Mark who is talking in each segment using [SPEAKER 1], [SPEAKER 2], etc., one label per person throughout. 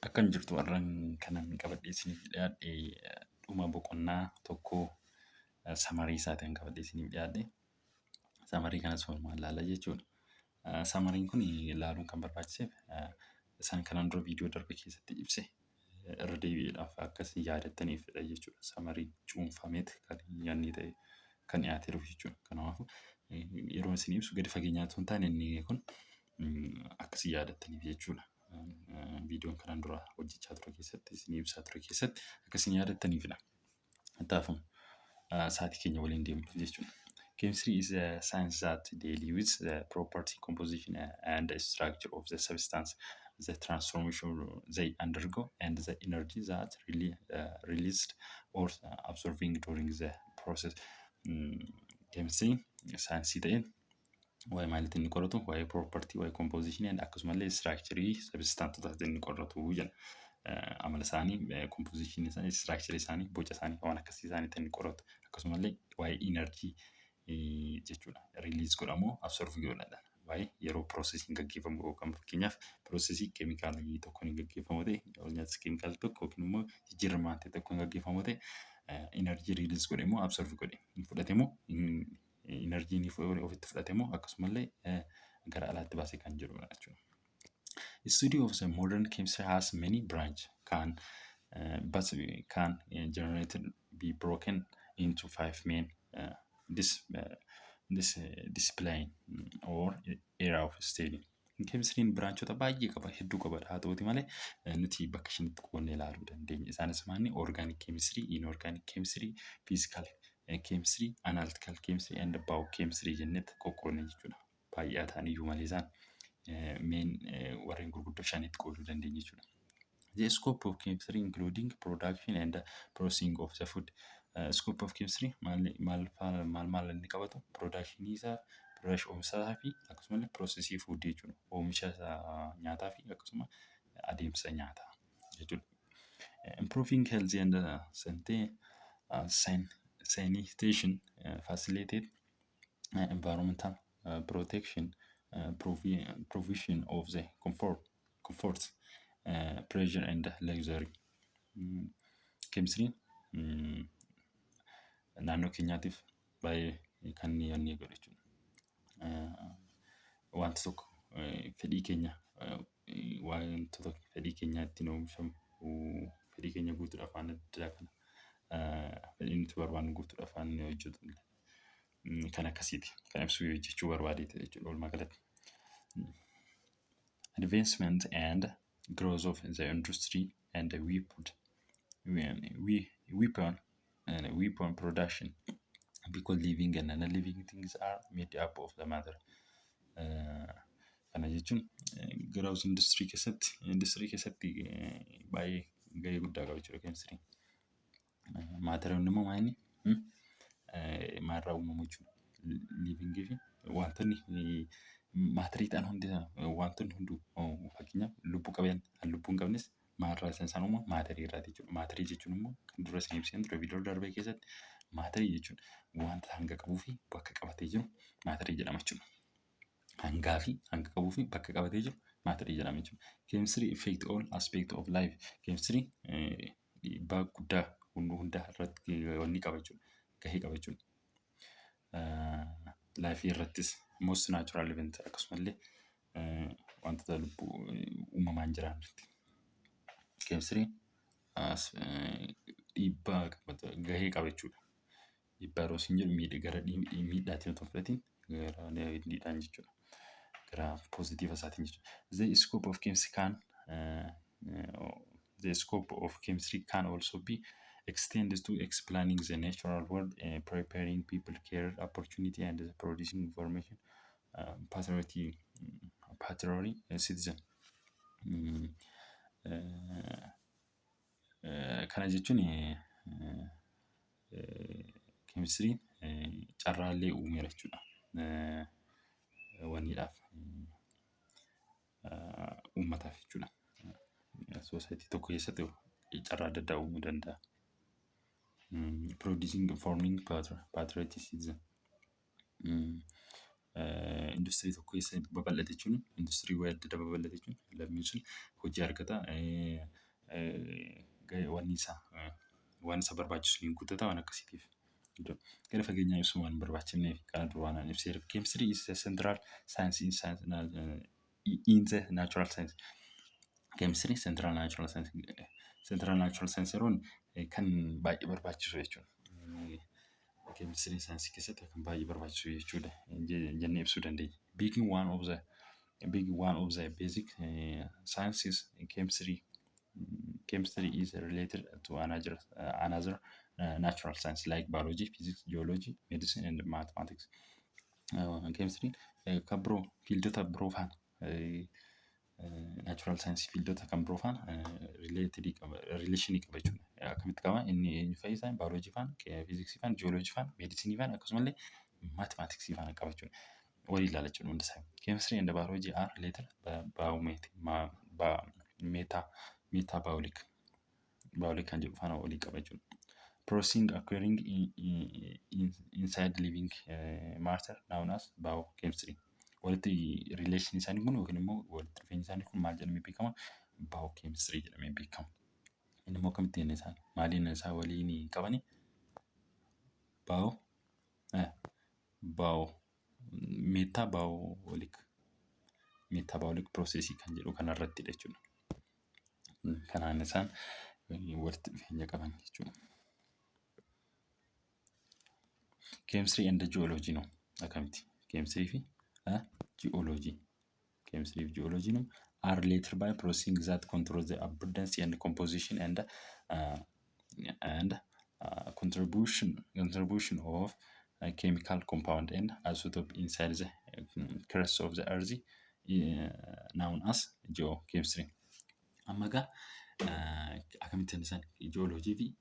[SPEAKER 1] Akkan jirtu warran kanan qabadhee isiniif dhiyaadhe dhuma boqonnaa tokko samarii isaatiin qabadhee isiniif dhiyaadhe. Samarii kanas walumaan ilaalla jechuudha. Samariin kun ilaaluun kan barbaachiseef isaan kanaan dura viidiyoo darbe keessatti ibse irra deebi'uudhaaf akkasii yaadattaniifidha jechuudha. Samarii cuunfameeti kan yaadni ta'e kan dhiyaatee jiru jechuudha. Kanaafuu yeroo isin ibsu gadi fageenyaa osoo hin taane inni kun akkasii yaadattaniif jechuudha. Viidiyoon kanaan dura hojjechaa ture keessatti isin ibsaa ture keessatti akkasiin yaadattaniifidha. Kanaafuu sa'aatii keenya waliin deemnu jechuudha. Chemistry is a science that deals with the property, composition, and the structure of the substance, the transformation they undergo, and the energy that released or absorbing during the process. Chemistry science ta'een waa'ee maaliitiin inni qoratu waa'ee property, waa'ee composition, and akkasumallee structure substanceota inni qoratu jedha. Amala isaanii, composition isaanii, structure isaanii, boca isaanii waan akkasii isaaniitiin inni qoratu. Akkasumallee waa'ee energy jechuudha. Release godhamoo absorb godhadha. Waa'ee yeroo processing gaggeeffamu yookaan fakkeenyaaf processing keemikaalii tokko ni gaggeeffamu ta'e, nyaata keemikaalii tokko yookiin immoo jijjiirama ta'e tokko ni gaggeeffamu ta'e, energy release godhamoo absorb godhe fudhatamoo energy ni ofitti fudhatamoo akkasumallee gara alaatti baasee kan jirudha jechuudha. The study of the modern chemistry has many branches, but can generally be broken into 5 main discipline or area of study. Chemistry branchota baay'ee qaba, hedduu qaba. Haa ta'uuti malee nuti bakka shanitti qoonnee ilaaluu dandeenya. Isaanis maanni organic chemistry, inorganic chemistry, physical chemistry, analytical chemistry, and biochemistry jennetti qoqqoodne jechuudha. Baay'ee ta'an iyyuu malee isaan warreen gurguddoo shanitti qooduu dandeenya jechuudha. The scope of chemistry including production and processing of the food. Scope of chemistry maal inni qabatu production isaa, production oomishaa fi akkasumallee processing food jechuudha. Oomisha nyaataa fi akkasuma adeemsa nyaataa jechuudha. Improving health and sanitation, facilitate environmental protection, provision of the comfort, pleasure and luxury. Chemistry naannoo keenyaatiif baay'ee kan inni godhu jechuudha. Wanti tokko fedhii keenya wantoota fedhii keenya ittiin oomishamu fedhii keenya guutuudhaaf waan adda kana fedhii nuti barbaannu guutuudhaaf waan inni hojjetu kan akkasiiti. Kan ibsu jechuu barbaadeeti jechuudha walumaa galatti. Advancement and growth of the industry and the weapon production, because living and non-living things are made up of the matter. Kana jechuun growth industry keessatti baay'ee gahee guddaa qaba jechuudha chemistry. Maateriin immoo maali? Maalirraa uumamu jechuudha. Living fi wantoonni maaterii ta'an hundi wantoonni hunduu fakkeenyaaf lubbuu qaban lubbuu hin qabnes maalirraa isaan uumamu maaterii irraati jechuudha. Maaterii jechuun immoo kan dura isin ibseen ture viidiyoo darbee keessatti maaterii jechuun wanta hanga qabuu fi bakka qabatee jiru maaterii jedhama jechuudha. Hangaa fi hanga qabuu fi bakka qabatee jiru maaterii jedhama jechuudha. Chemistry affect all aspect of life. Chemistry dhiibbaa guddaa hundaa irratti wanni qaba jechuudha. Gahee qaba jechuudha. Life irrattis most natural event akkasumallee wantoota lubbuu uumamaan jiran irratti. Chemistry dhiibbaa gahee qaba jechuudha. Dhiibbaa yeroo isin jedhu gara miidhaatiin otoo hin fudhatiin gara miidhaan jechuudha. Gara positive isaatiin jechuudha. The scope of chemistry can also be extended to explaining the natural world, preparing people, care, opportunity, and producing information, patriotic citizen. Kana jechuun chemistry carraalee uumeera jechuudha. Wanniidhaaf uummataaf jechuudha. Society tokko keessatti carraa adda addaa uumuu danda'a. Producing, forming patriotic citizen. industirii tokko keessa babal'ate jechuun industirii wayii adda babal'ate jechuun lammiin sun hojii argata. Wanni isa barbaachisu ni guuttata waan akkasiitiif. Gara fageenyaa ibsuu waan barbaachifneef kana duraan ibseera. Keemistiri is a central science in the natural science. Keemistiri central natural science. Central natural science yeroon kan baay'ee barbaachisu jechuudha. Keemistiriin saayinsii keessatti kan baay'ee barbaachisu jechuudha jennee ibsuu dandeenya. Being one of the basic sciences in chemistry is related to another natural science like biology, physics, geology, medicine, and mathematics. Chemistry kan biroo fiildota biroo faana natural science fiildota kan biroo faana relationii qaba jechuudha. Akkamitti qaba? Inni fayyisaa biology faana, physics faana, geology faana, medicine faana akkasumallee mathematics faana qaba jechuudha. Walii ilaala jechuudha hundi isaa. Chemistry and biology are related biology kan jedhu faana walii qaba jechuudha. Processing occurring inside living matter known as biochemistry. Walitti relation isaanii kun yookiin immoo walitti dhufeenyi isaanii kun maal jedhamee beekama? Biochemistry jedhamee beekama. Inni immoo akkamitti inni isaan maaliin isaa waliin qabani? Metabolic process kan jedhu kanarrattidha jechuudha. Kanaan isaan walitti dhufeenya qaban jechuudha. Chemistry and geology no akkamitti? Chemistry fi geology. Chemistry and geology no are related by processing that control the abundance and composition and contribution of chemical compound and isotope inside the crust of the earth known as geochemistry. Amma gaa akkamitti isaan geology fi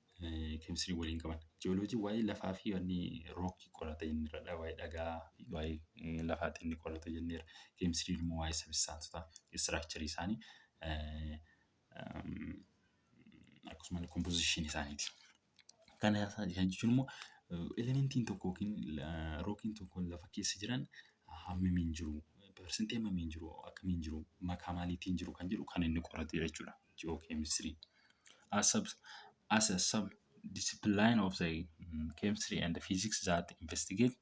[SPEAKER 1] chemistry waliin qaban? Geology waa'ee lafaa fi wanni rookii qorata inni irra waa'ee dhagaa waa'ee lafaatti inni qorata jenneera. Chemistry immoo waa'ee sabistaansota structure isaanii akkasumallee composition isaaniiti. Kana jechuun immoo elementiin tokko yookiin rookiin tokko lafa keessa jiran hammamiin jiru, persentii hammamiin jiru, akkamiin jiru, makaa maaliitiin jiru kan jedhu kan inni qorate jechuudha. Geochemistry. As a sub-discipline of the chemistry and physics that investigate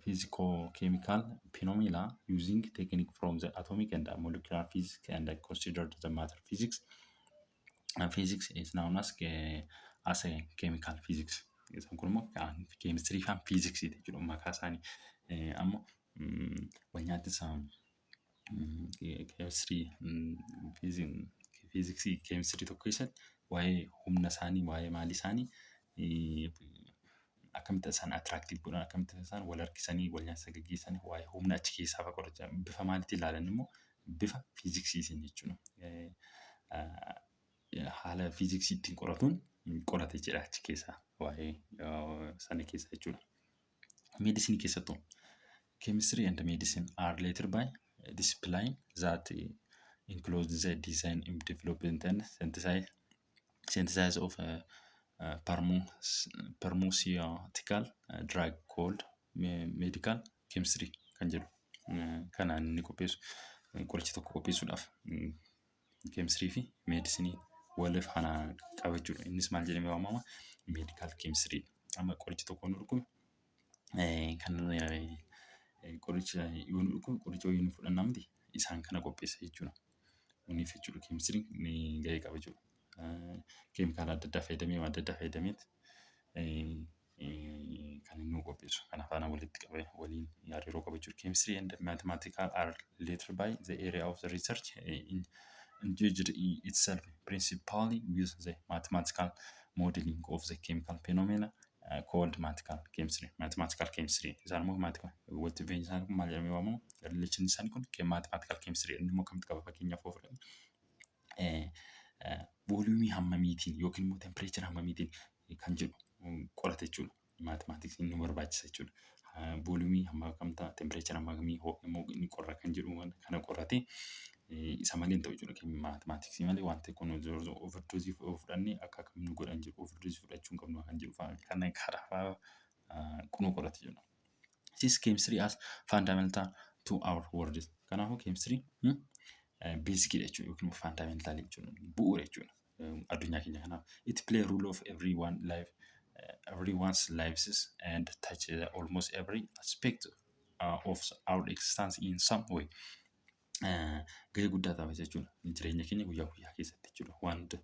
[SPEAKER 1] physico-chemical phenomena using technique from the atomic and molecular physics and considered the matter physics. And physics is known as a chemical physics. Isaan kun immoo chemistry fi physics jechuudha makaa isaanii. Ammoo wanyaatti isaa chemistry physics chemistry tokko keessatti waa'ee humna isaanii waa'ee maalii isaanii akkamitti isaan attractive godhan akkamitti isaan wal harkisanii wal nyaata gaggeessanii waa'ee humna achi keessaa fa'a qoratan bifa maaliitiin ilaalan immoo bifa physicsii jechuudha. Haala physicsii ittiin qoratuun qorate jedha achi keessaa waa'ee sana keessa jechuudha. Medicine keessattuu chemistry and medicine are related by discipline that includes the design, development and synthesis of pharmaceutical drug called medical chemistry kan jedhu. Kanaan inni qopheessu qoricha tokko qopheessuudhaaf chemistry fi medicine wal faana qaba jechuudha. Innis maal jedhamee waamama? Medical chemistry. Amma qoricha tokko nu dhukkube kan qoricha yoo nu dhukkube qoricha yoo nu fudhannaa miti isaan kana qopheessa jechuudha. Inni jechuudha chemistry ni gahee qaba jechuudha. Keemikaala adda addaa fayyadamee waan adda addaa fayyadameeti kan inni qopheessu. Kana faana walitti qabee waliin hariiroo qaba jechuudha. Chemistry and mathematical are related by the area of the research engaged itself principally with the mathematical modeling of the chemical phenomena called mathematical chemistry. Isaan immoo walitti dhufeenyi isaanii kun maal jedhamee waamamu? Relation isaanii kun mathematical chemistry. Inni immoo akkamitti qaba? Fakkeenyaaf yoo fudhanne volumii hammamiitiin yookiin immoo temperature hammamiitiin kan jedhu qorate jechuudha. Mathematics inni barbaachisa jechuudha. Volumii hamma kamtaa temperature hamma kamii immoo inni qorra kan jedhu kana qorate isa malee ta'u jechuudha. Mathematics malee wanti kun overdose fudhannee akka kamiin godhan jedhu overdose fudhachuu hin qabnu kan jedhu kana karaa kunuu qorate jedhu. This chemistry as fundamental to our world. Kanaafuu chemistry basic jechuudha yookiin fundamental jechuudha bu'uura jechuudha addunyaa keenya kanaaf. It play a role of everyone's lives and touch almost every aspect of our existence in some way. Gahee guddaa taphata jechuudha jireenya keenya guyyaa guyyaa keessatti jechuudha wanta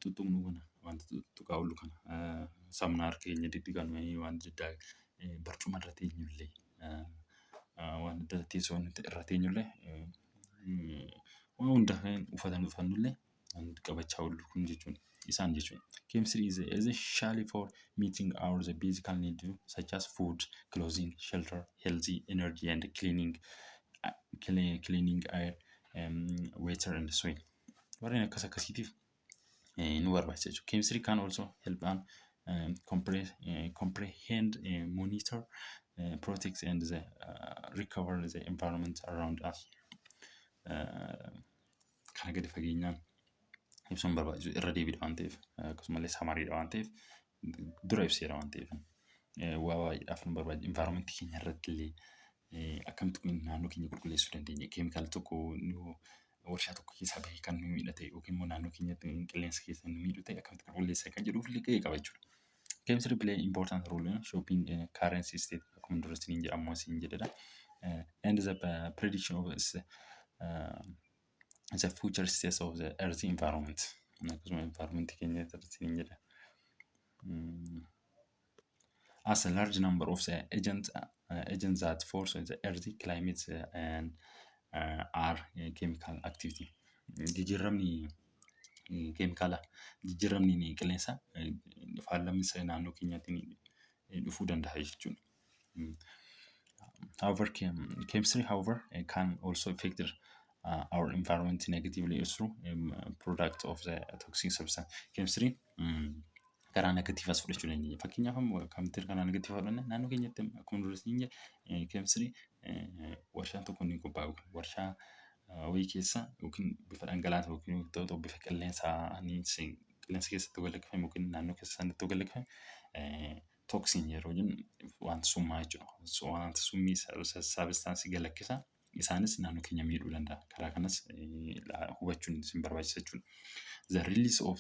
[SPEAKER 1] tuttuqnu kana wanta tuttuqaa oolu kana sabna harka keenya diddiiqanu wanta diddaa barcuma irra teenyullee wanta teessoo irra teenyullee waan hunda uffatanii dhufannullee wanta qabachaa oolu kun jechuudha isaan jechuudha. Chemistry is essential for meeting our the basic needs such as food, clothing, shelter, healthy energy and cleaning air, water and soil. Warreen akkas akkasiitiif nu barbaachisa jechuudha. Chemistry can also help comprehend, monitor, protect and recover the environment around us. Kana gadi fageenyaan ibsuun barbaachisu irra deebiidha waan ta'eef akkasumallee samariidha waan ta'eef dura ibseera waan ta'eef waa baay'eedhaaf nu barbaachisa. Environment keenya irratti illee akkamitti naannoo keenya qulqulleessuu dandeenya. Keemikaala tokko warshaa tokko keessaa bahee kan nu miidha ta'e yookiin immoo naannoo keenyatti qilleensa keessa nu miidhu ta'e akkamitti qulqulleessa kan jedhuuf illee gahee qaba jechuudha. Chemistry play important role in shaping current state akkuma duratti niin jedhamu asiin jedhedha. And the prediction of the future state of the earth environment. Akkasuma environment keenya irratti niin jedha. As a large number of the agents that force the earth climate and are chemical activity. Jijjiiramni keemikaala jijjiiramni qilleensa faalamni naannoo keenyaatiin dhufuu danda'a jechuudha. However, chemistry can also affect our environment negatively through product of the toxic substance. Chemistry karaa negatiivas fudhachuu dandeenya. Fakkeenyaaf akkamitti karaa negatiivaa fudhanna naannoo keenyatti akkuma duratti niin jedhe chemistry warshaan tokko ni qophaa'u warshaa wayii keessa yookiin bifa dhangala'aa yookiin bifa qilleensaa qilleensa keessatti galaqqifame yookiin naannoo keessa sanatti galaqqifame toksiin yeroo jennu wanta summaa jechuudha. Wanta summii saabistaansii galaqqisa isaanis naannoo keenya miidhuu danda'a. Karaa kanas hubachuun isin barbaachisa jechuudha. The release of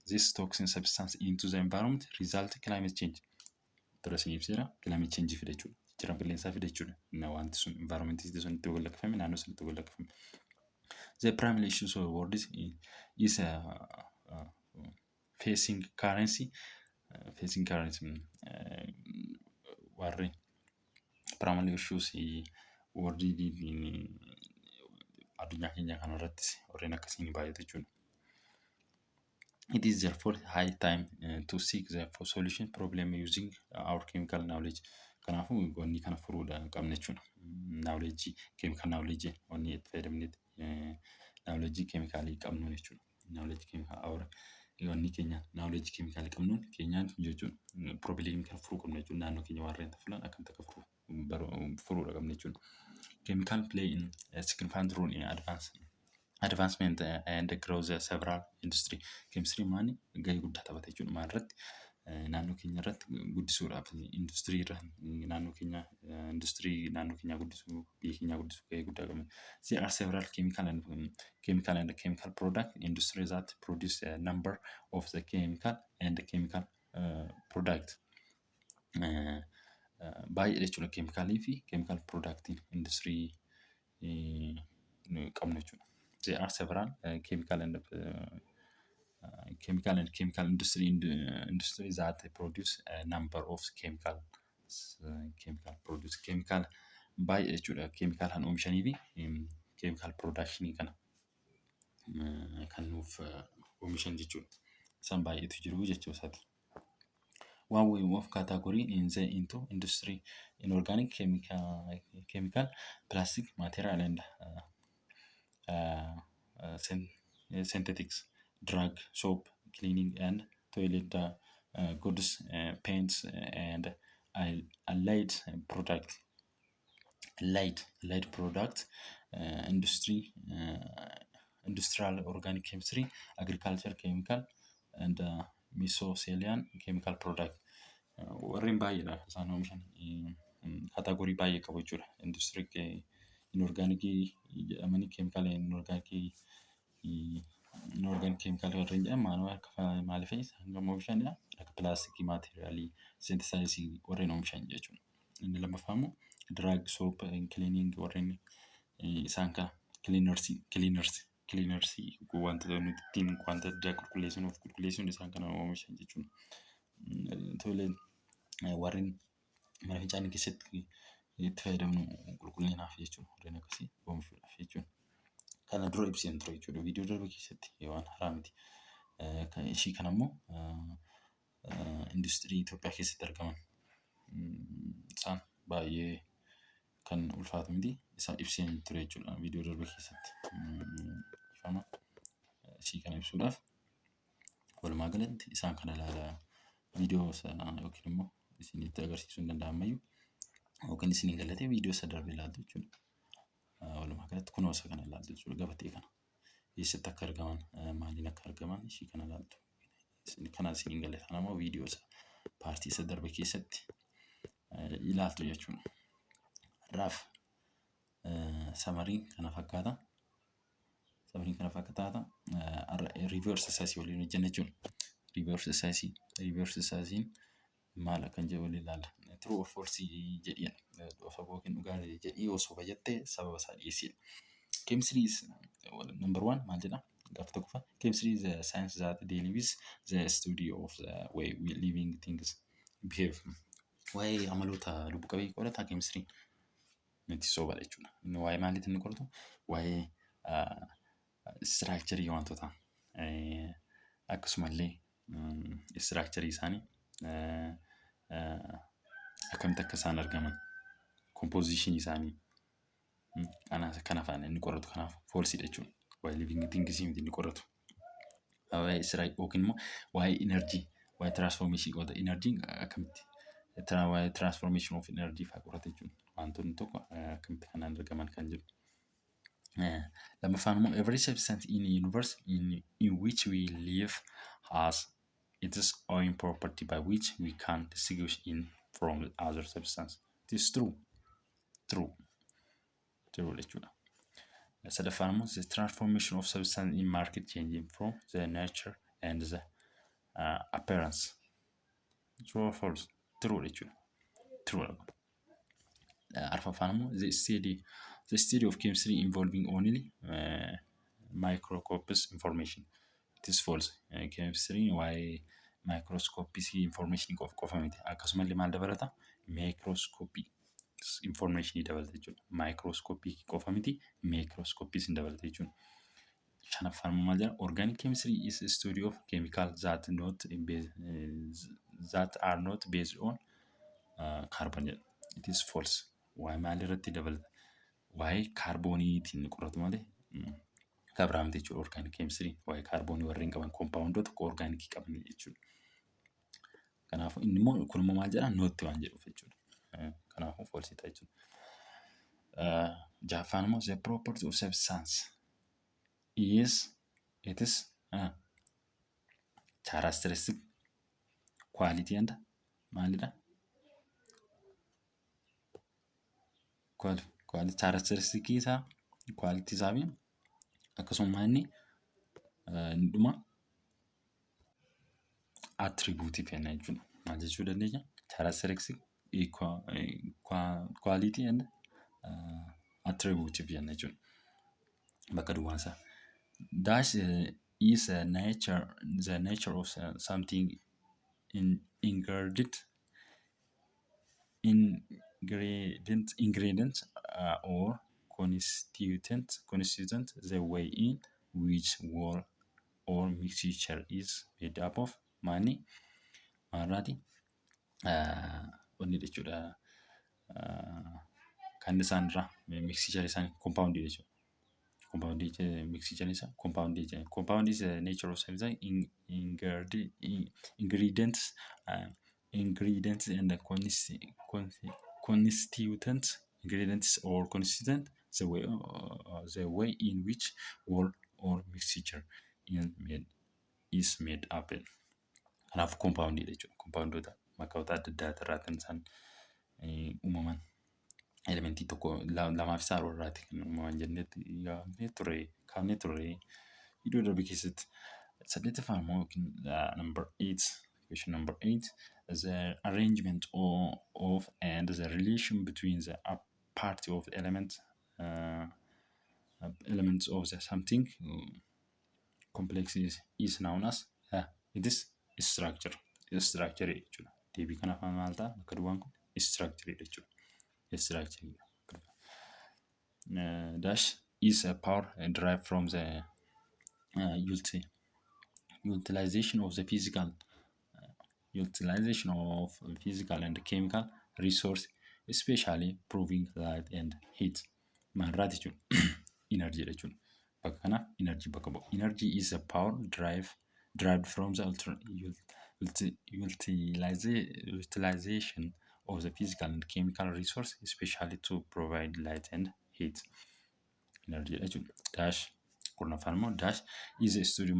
[SPEAKER 1] this toxin substance into the environment result climate change. Durasi ibseera climate change fida jechuudha. Jijjiirama qilleensaa fida jechuudha. Wanti sun environment sun itti galaqqifame naannoo sun itti galaqqifame. The primary issues of the world is facing currency. Facing currency warri primary issues world addunyaa keenya kana irratti warreen akkasiin baay'atu jechuudha. It is therefore high time to seek the solution problem using our chemical knowledge. Kanaafuu wanni kana furuudha qabna jechuudha. Knowledge chemical knowledge wanni itti fayyadamne knowledge chemicalii qabnu jechuudha. Knowledge chemical wanni keenya knowledge chemical qabnuun keenyaan jechuudha. Problem kana furuu qabna jechuudha. Naannoo keenya warreen fulan akkamitti akka furuudha qabna jechuudha. Chemical play a significant role in advancement and growth several industry. Chemistry maani gahee guddaa taphata jechuudha. Maal irratti naannoo keenya irratti guddisuudhaaf industirii irra naannoo keenya industirii naannoo keenya guddisuu biyya keenya guddisuu gahee guddaa qaba. There are several chemical product industries that produce a number of the chemical product. Baay'ee jechuudha keemikaalii fi chemical product industry qabna jechuudha. There are several chemical industries that produce a number of chemical baay'ee jechuudha chemical han oomishanii fi chemical production kana kan nuuf oomishan jechuudha. Isaan baay'eetu jiru jechuudha isaati. One way of category into industry inorganic chemical plastic material and synthetics, drug, soap, cleaning and toilet goods, paints and allied product. Allied product, industry, industrial organic chemistry, agriculture chemical and mesocelian chemical product. warreen baay'eedha isaan oomishan. Kaataagorii baay'ee qabu jechuudha. Industirii inorgaanikii jedhamanii keemikaala inorgaanik keemikaala warreen jedhaman maaliif hangam oomishanidha? Akka pilaastikii maateriaalii seentisaayisii warreen oomishan jechuudha. Inni lammaffaa immoo diraag soop kiliiniing warreen isaan kana kiliinersii wantoota nuti ittiin wanta addaa qulqulleessuun isaan kana oomishan jechuudha. Tolee warreen mana fincaanii keessatti itti fayyadamnu qulqullinaaf jechuudha. Warreen akkasii oomishuudhaaf jechuudha. Kana dura ibseen ture jechuudha viidiyoo darbe keessatti waan haaraa miti. Ishii kana immoo industirii Itoophiyaa keessatti argaman isaan baay'ee kan ulfaatu miti. Isaan ibseen ture jechuudha viidiyoo darbe keessatti. Ifama ishii kana ibsuudhaaf walumaa galatti isaan kana ilaalaa viidiyoo yookiin immoo isinitti agarsiisuu hin danda'amayyuu yookiin isin hin galatee viidiyoo isa darbe ilaaltu jechuudha. Walumaa galatti kunoo isa kana ilaaltu jechuudha gabatee kana. Eessatti akka argaman maaliin akka argaman ishii kana ilaaltu. Kana isin hin galataan ammoo viidiyoo isa paartii isa darbe keessatti ilaaltu jechuudha. Har'aaf samariin kana fakkaata. Samariin kana fakkaata. Reverse exercise waliin hojjenna jechuudha. Reverse exercise maal akkan jedhu waliin ilaalla. True or false jedhiidha. Osoo yookiin dhugaa jedhii osoo fayyadtee sababa isaa dhiyeessidha. Chemistry is number one maal jedha? Gaafa tokkoffaa. Chemistry is a science that deals with the study of the way we living things behave. Waa'ee amaloota lubbu qabeeyyii qorata chemistry. Nuti soobadha jechuudha. Inni waa'ee maaliitiin inni qoratu? Waa'ee structure wantoota akkasumallee structure isaanii akkamitti akka isaan argaman composition isaanii kana faana inni qoratu. Kanaaf falsidha jechuudha. Waa'ee living things inni qoratu. Waa'ee yookiin immoo waa'ee energy, waa'ee transformation qoota energy akkamitti waa'ee transformation of energy fa'aa qorata jechuudha. Wantoonni tokko akkamitti kanaan argaman kan jedhu. Lammaffaan immoo every substance in the universe in which we live has its own property by which we can distinguish it from other substance. It is true. Jechuudha. Sadaffaan immoo the transformation of substance in market changing from the nature and the appearance. True or false? True jechuudha. True. Arfaffaan immoo the study of chemistry involving only microscopic information. It is false. Chemistry waa'ee microscopic information qofa miti. Akkasumallee maal dabalata? Microscopic information dabalata jechuudha. Microscopic qofa miti, microscopic dabalata jechuudha. Shanaffaan immoo maal jedha? Organic chemistry is a study of chemicals that are not based on carbon jedha. It is false. Waa'ee maal irratti dabalata? Waa'ee kaarbooniitiin qoratu malee kabiraamti jechuudha. Organic chemistry waa'ee kaarboonii warreen qaban compoundoota organikii qaban jechuudha. Kanaafuu inni immoo kun immoo maal jedha? Nootti waan jedhuuf jechuudha. Kanaafuu falsidha jechuudha. Ja'affaan immoo the property of substance is its characteristic quality and maalidha? Quality characteristic isaa quality isaa fi akkasuma inni dhuma attribute jenna jechuudha. Maal jechuu dandeenya? Characteristic quality and attribute jenna jechuudha. Bakka duwwaan isaa. That is the nature of something ingredient or constituent, the way in which whole or mixture is made up of maali maarraati onni jechuudha. Kan isaan irraa mixture isaanii compound jechuudha. Compound mixture isaa compound jechuudha. Compound is the nature of something ingredients and the constituent ingredients or constituent the way in which whole or mixture is made up. Kanaaf compound jechuudha. Compoundoota makkoota adda addaa irraa kan isaan uumaman. Elementii tokko lamaaf isaa irraati kan uumaman jennetti kaafnee turre iddoo darbe keessatti. Saddeettaffaan immoo number 8, question number 8, the arrangement of and the relation between the party of the elements of the something complex is known as it is structure. Structure jechuudha. Deebii kana afaan maal ta'a? Bakka duwwaan kun structure jechuudha. Structure. Dash is a power derived from the utilization of physical and chemical resource, especially proving light and heat. Maarraati jechuudha. Energy jechuudha. Bakka kana energy bakka bu'u. Energy is a power derived from the utilization of the physical and chemical resource, especially to provide light and heat. Energy jechuudha. Dash kurnaffaan immoo dash is a study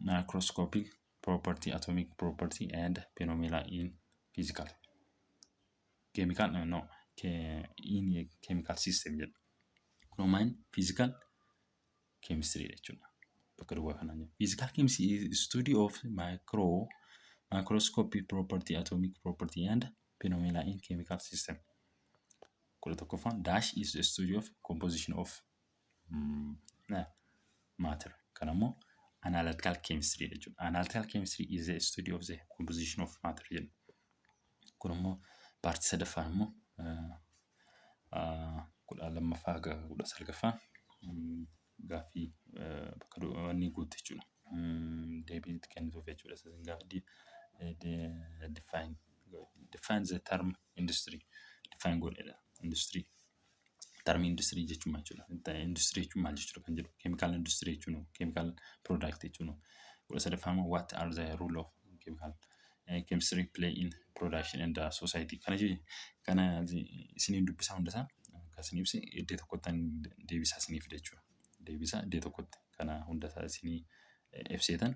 [SPEAKER 1] macroscopic property, atomic property, and phenomena in physical, chemical, in chemical system. Kunumaan physical chemistry jechuudha. Bakka duwwaa kanaan physical chemistry is study of macroscopic property, atomic property, and phenomena in chemical system. Kudha tokkoffaan dash is the study of composition of matter. Kan ammoo analytical chemistry jechuudha. Analytical chemistry is the study of the composition of matter jedhu. Kun ammoo paartii sadaffaan immoo kudha lammaffaa kudha salgaffaa gaaffii bakka duwwaanii guutte jechuudha. Deebii kennituuf jechuudha. Gaaffii define the term industry. Define godheedha. Industry. Term industry jechuun maal jechuudha? Industry jechuun maal jechuudha kan jedhu. Chemical industry jechuun chemical product jechuun. Kudha sadaffaa immoo what are the role of chemistry play in production and society. Kana isiniin dubbisaa hundasaa akkasiin ibsi iddoo tokkotti deebisaa isiniif jechuudha. Deebisaa iddoo tokkotti kana hundasaa isinii ibseetan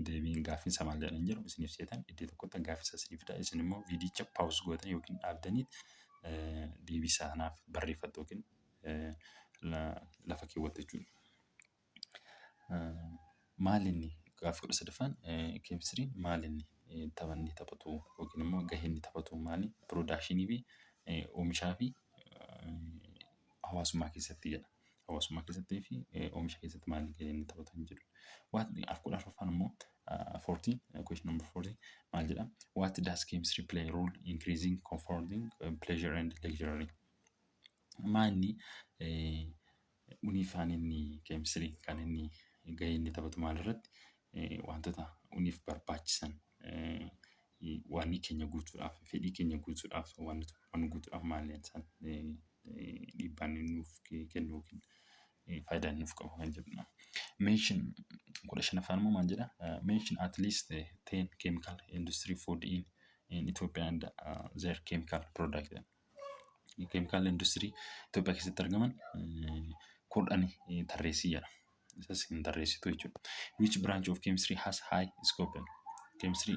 [SPEAKER 1] deebiin gaaffiinsa maal jedhan jedhu isin ibseetan iddoo tokkotti gaaffiinsa isiniif ta'a. Isin immoo viidiyicha paawus gootan yookiin dhaabdanii deebisaa kanaaf barreeffatu yookiin lafa keewwatu jechuudha. Maal inni gaaffii kudha sadaffaan keemistiriin maal inni taphanni taphatu yookiin immoo gahee inni taphatu maali? Piroodakshinii fi oomishaa fi hawaasummaa keessatti jedha. Hawaasummaa keessattii fi oomisha keessatti maal gahee inni taphatu hin jedhu. Kudha afuraffaan immoo 14, question number 40 maal jedha? What does chemistry play a role in increasing comforting pleasure and luxury? Maanni uniifaan inni keemistirii kan inni gahee inni taphatu maal irratti wantoota uniif barbaachisan waan keenya guutuudhaaf fedhii keenya guutuudhaaf waan guutuudhaaf maal isaan dhiibbaan nuuf kennu yookiin faayidaa nuuf qabu kan jedhudha. Mention kudha shanaffaan immoo maal jedha? Mention at least 10 chemical industry food in Ethiopia and their chemical product. Chemical industry Ethiopia keessatti argaman kudhan tarreessii jedha. Isas hin tarreessitu jechuudha. Which branch of chemistry has high scope? Chemistry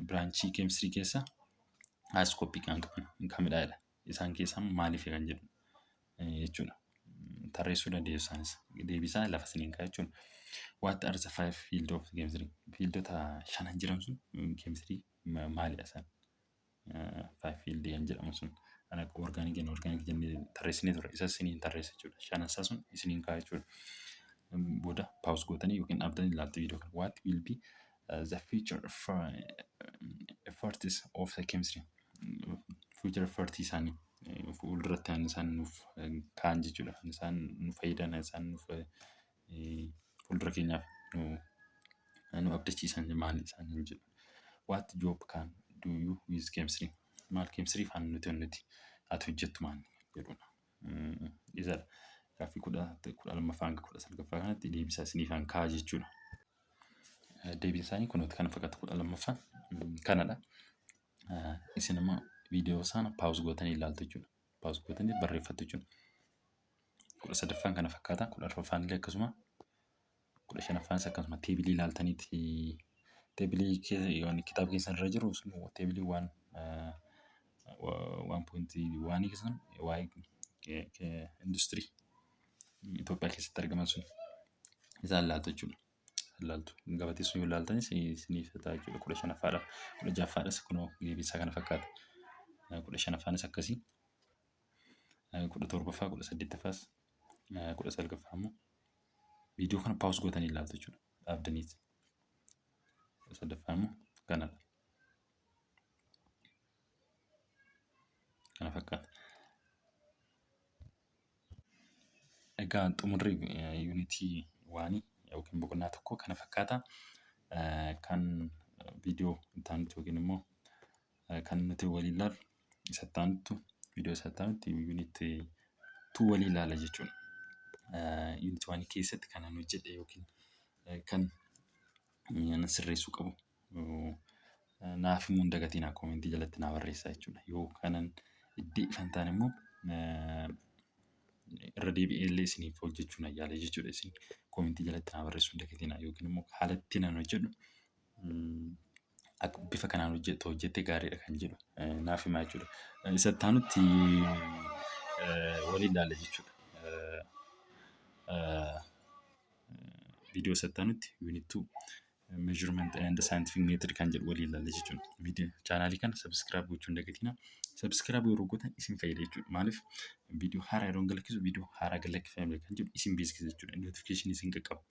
[SPEAKER 1] branchii chemistry keessa high scope kan qaban kamidha jedha. Isaan keessaa maaliif kan jedhu jechuudha. Tarreessuu dandeessaanis deebisaa lafa isiniin kaa'e jechuudha. What are the 5 field of chemistry? Fiildota shanan jiran sun chemistry maalidha isaan? 5 field kan jedhamu sun ana organic jennee tarreessinee ture. Isa isiniin tarreessa jechuudha. Shanansaa sun isiniin kaa'e jechuudha. Booda paawus gootanii yookiin dhaabdanii ilaaltu viidiyoo kana. What will be the future efforts of the chemistry? Future efforts isaanii fuulduratti isaan nuuf kaa'an jechuudha. Isaan nu fayyadan, isaan nuuf fuuldura keenyaaf nu abdachiisan maal isaan jedhu. What job can do you with chemistry? Maal chemistry faan nuti ati hojjettu maal jedhudha. Isa gaaffii kudha lammaffaan kudha salgaffaa kanatti deebisaa isiniifaan kaa'aa jechuudha. Deebiin isaanii kunuuti kana fakkaata kudha lammaffaan kanadha. Isin immoo viidiyoo sana paawus gootanii ilaaltu jechuudha. Paawus gootanii barreeffatu jechuudha. Kudha sadaffaan kana fakkaata. Kudha arfaffaan illee akkasuma. Kudha shanaffaanis akkasuma teebilii ilaaltaniiti teebilii kitaaba keessan irra jiru sun teebilii 1.1 keessan waa'ee industirii Itoophiyaa keessatti argaman sun isaan ilaaltu jechuudha. Ilaaltu gabatee sun yoo ilaaltanis isiniif ta'a jechuudha. 15ffaadha. 16ffaadhas kunoo deebisaa kana fakkaata. 15ffaanis akkasii. 17ffaa 18ffaas 19ffaa immoo viidiyoo kana paawus gootanii ilaaltu jechuudha. Dhaabdaniiti. 18ffaa immoo kanadha. Kana fakkaata. Egaa xumurri yuunitii 1 yookiin boqonnaa tokko kana fakkaata. Kan viidiyoo itti aanutti yookiin immoo kan nuti waliin ilaallu isatti aanutti viidiyoo isatti aanutti yuunitii 2 waliin ilaalla jechuudha. Yuunitii 1 keessatti kan ani hojjedhe yookiin kan sirreessuu qabu naaf himuu hin dagatinaa koomentii jalatti naa barreessaa jechuudha. Yoo kanan iddoo ifan taane immoo irra deebi'ee illee isiniif hojjechuu nan yaala jechuudha. Isin koomentii jalatti naa barreessuu hin dagatinaa yookiin immoo haala ittiin ani hojjedhu bifa kanaan hojjettee gaariidha kan jedhu naaf himaa jechuudha. Isatti aanutti waliin ilaalla jechuudha. Viidiyoo isatti aanutti yuunitii 2 measurement and scientific method kan jedhu waliin ilaalla jechuudha. Chaanaalii kana subscribe gochuu hin dagatinaa. Subscribe yeroo gootan isin fayyada jechuudha. Maaliif viidiyoo haaraa yeroo galchisu viidiyoo haaraa galchifame kan jedhu isin beeksisa jechuudha. Notification isin qaqqaba.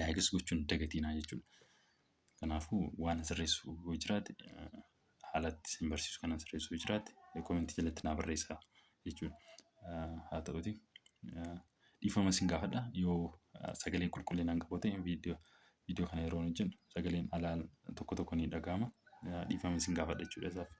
[SPEAKER 1] Laayikis gochuu hin dagatinaa jechuudha. Kanaafuu waan sirreessuu yoo jiraate haalatti isin barsiisu kana sirreessuu yoo jiraate koomentii jalatti naa barreessaa jechuudha. Haa ta'uutii dhiifama isin gaafadha yoo sagaleen qulqullinaan qabu ta'e viidiyoo kana yeroo hojjennu sagaleen alaan tokko tokko ni dhaga'ama. Dhiifama isin gaafadha jechuudha isaaf.